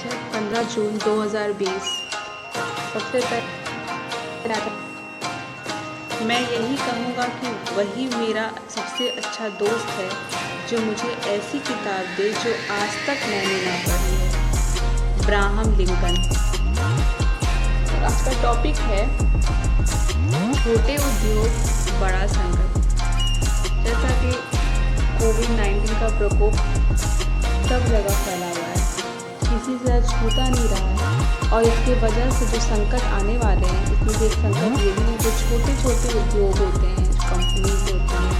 है 15 जून 2020। सबसे पहले मैं यही कहूँगा कि वही मेरा सबसे अच्छा दोस्त है जो मुझे ऐसी किताब दे जो आज तक मैंने ना पढ़ी है। Abraham Lincoln. और आज का टॉपिक है छोटे उद्योग बड़ा संकट। जैसा कि कोविड-19 का प्रकोप सब जगह फैला हुआ है, किसी से छूटा नहीं रहा है और इसके वजह से जो संकट आने वाले हैं इसमें से एक संकट ये भी है जो छोटे छोटे उद्योग होते हैं, कंपनीज होती हैं,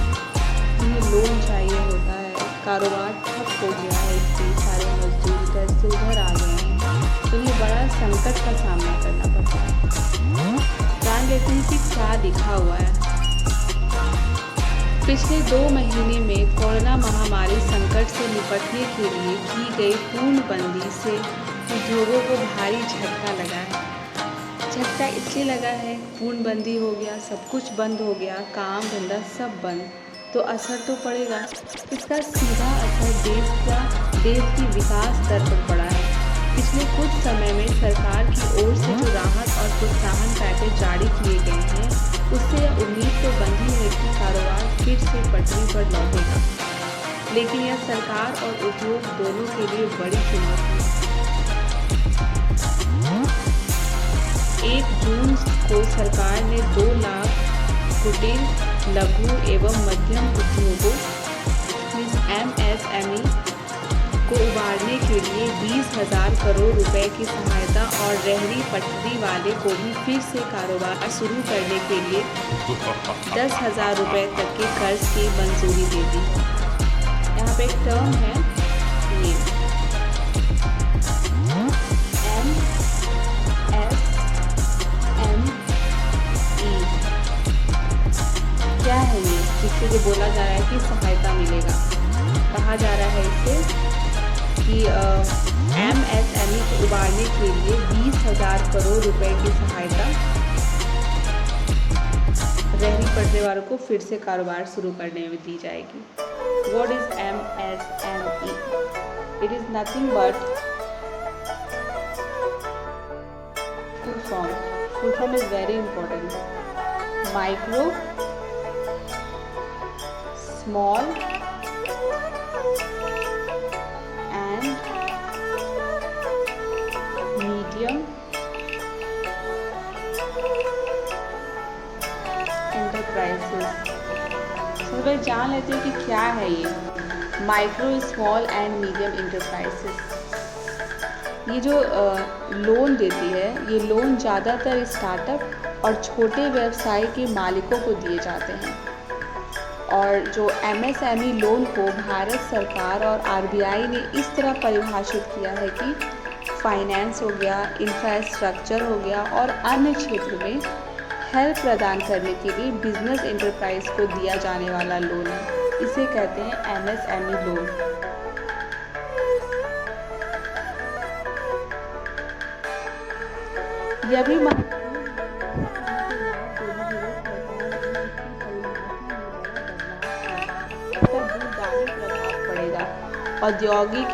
उन्हें लोन चाहिए होता है, कारोबार ठप हो गया है, इसलिए सारे मजदूर इधर से उधर आ गए हैं, तो उन्हें बड़ा संकट का सामना करना पड़ता है। जान लेते हैं कि क्या लिखा हुआ है। पिछले 2 महीने में कोरोना महामारी संकट से निपटने के लिए की गई पूर्णबंदी से उद्योगों को भारी झटका लगा है। झटका इसलिए लगा है, पूर्णबंदी हो गया, सब कुछ बंद हो गया, काम धंधा सब बंद, तो असर तो पड़ेगा। इसका सीधा असर देश की विकास दर पर पड़ा है। पिछले कुछ समय में सरकार की ओर से जो राहत और प्रोत्साहन पैकेज जारी किए गए हैं, उससे यह उम्मीद तो बंधी है कि कारोबार फिर से पटरी पर लौटेगा, लेकिन यह सरकार और उद्योग दोनों के लिए बड़ी चुनौती है। 1 जून को सरकार ने 2 लाख कुटीर, लघु एवं मध्यम उद्योगों MSME को उबारने के लिए 20,000 करोड़ रुपए की सहायता और रेहड़ी पटरी वाले को भी फिर से कारोबार शुरू करने के लिए 10,000 रुपए तक के कर्ज की मंजूरी दे दी। यहाँ पे एक टर्म है ये MSME। क्या है ये, जिससे ये बोला जा रहा है कि सहायता मिलेगा? कहा जा रहा है इसे कि MSME को उबारने के लिए 20,000 करोड़ रुपए की सहायता रेहड़ी पटरी वालों को फिर से कारोबार शुरू करने में दी जाएगी। What is MSME? It is nothing but full form. Full form is very important. Micro, small medium enterprises. सबसे जान लेते हैं कि क्या है ये micro, small and medium enterprises. ये जो लोन देती है, ये लोन ज़्यादातर स्टार्टअप और छोटे व्यवसाय के मालिकों को दिए जाते हैं। और जो MSME लोन को भारत सरकार और RBI ने इस तरह परिभाषित किया है कि फाइनेंस हो गया, इंफ्रास्ट्रक्चर हो गया और अन्य क्षेत्र में हेल्प प्रदान करने के लिए बिजनेस एंटरप्राइज को दिया जाने वाला लोन है। इसे कहते हैं MSME लोन। यह भी पड़ेगा। औद्योगिक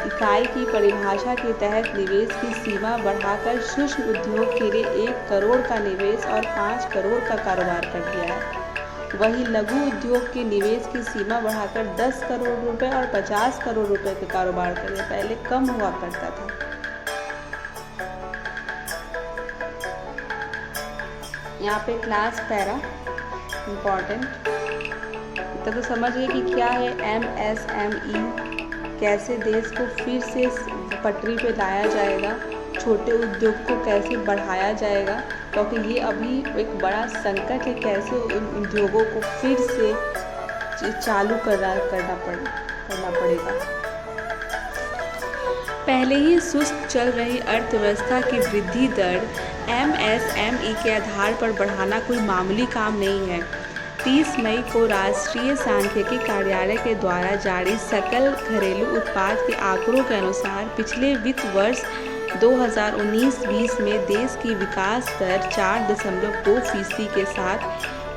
इकाई की परिभाषा के तहत निवेश की सीमा बढ़ाकर सूक्ष्म उद्योग के लिए 1 करोड़ का निवेश और 5 करोड़ का कारोबार कर दिया है। वहीं लघु उद्योग के निवेश की सीमा बढ़ाकर 10 करोड़ रुपए और 50 करोड़ रुपए का कारोबार कर दिया। पहले कम हुआ करता था। यहाँ पे क्लास पैरा इम्पॉर्टेंट, तो समझिए कि क्या है MSME, कैसे देश को फिर से पटरी पे लाया जाएगा, छोटे उद्योग को कैसे बढ़ाया जाएगा, क्योंकि ये अभी एक बड़ा संकट है। कैसे उन उद्योगों को फिर से चालू करना पड़ेगा। पहले ही सुस्त चल रही अर्थव्यवस्था की वृद्धि दर MSME के आधार पर बढ़ाना कोई मामूली काम नहीं है। 30 मई को राष्ट्रीय सांख्यिकी कार्यालय के द्वारा जारी सकल घरेलू उत्पाद के आंकड़ों के अनुसार पिछले वित्त वर्ष 2019-20 में देश की विकास दर 4.2% के साथ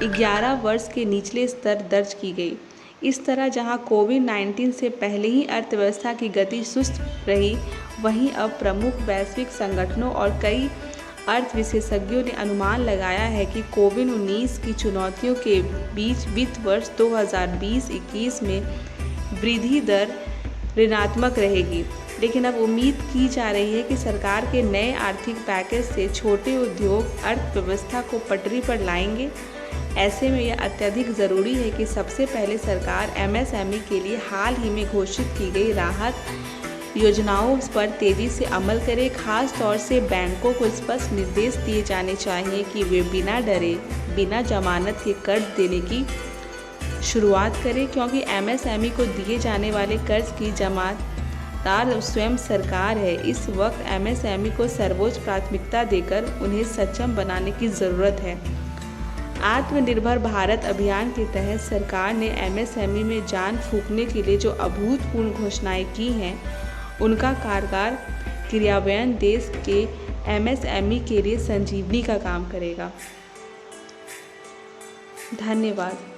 11 वर्ष के निचले स्तर दर्ज की गई। इस तरह जहां कोविड-19 से पहले ही अर्थव्यवस्था की गति सुस्त रही, वहीं अब प्रमुख वैश्विक संगठनों और कई अर्थ विशेषज्ञों ने अनुमान लगाया है कि कोविड-19 की चुनौतियों के बीच वित्त वर्ष 2020-21 में वृद्धि दर ऋणात्मक रहेगी। लेकिन अब उम्मीद की जा रही है कि सरकार के नए आर्थिक पैकेज से छोटे उद्योग अर्थव्यवस्था को पटरी पर लाएंगे। ऐसे में यह अत्यधिक ज़रूरी है कि सबसे पहले सरकार MSME के लिए हाल ही में घोषित की गई राहत योजनाओं पर तेज़ी से अमल करे। खास तौर से बैंकों को स्पष्ट निर्देश दिए जाने चाहिए कि वे बिना डरे, बिना जमानत के कर्ज देने की शुरुआत करें, क्योंकि MSME को दिए जाने वाले कर्ज की जमादार स्वयं सरकार है। इस वक्त MSME को सर्वोच्च प्राथमिकता देकर उन्हें सक्षम बनाने की ज़रूरत है। आत्मनिर्भर भारत अभियान के तहत सरकार ने MSME में जान फूंकने के लिए जो अभूतपूर्व घोषणाएं की हैं, उनका कारगर क्रियान्वयन देश के MSME के लिए संजीवनी का काम करेगा। धन्यवाद।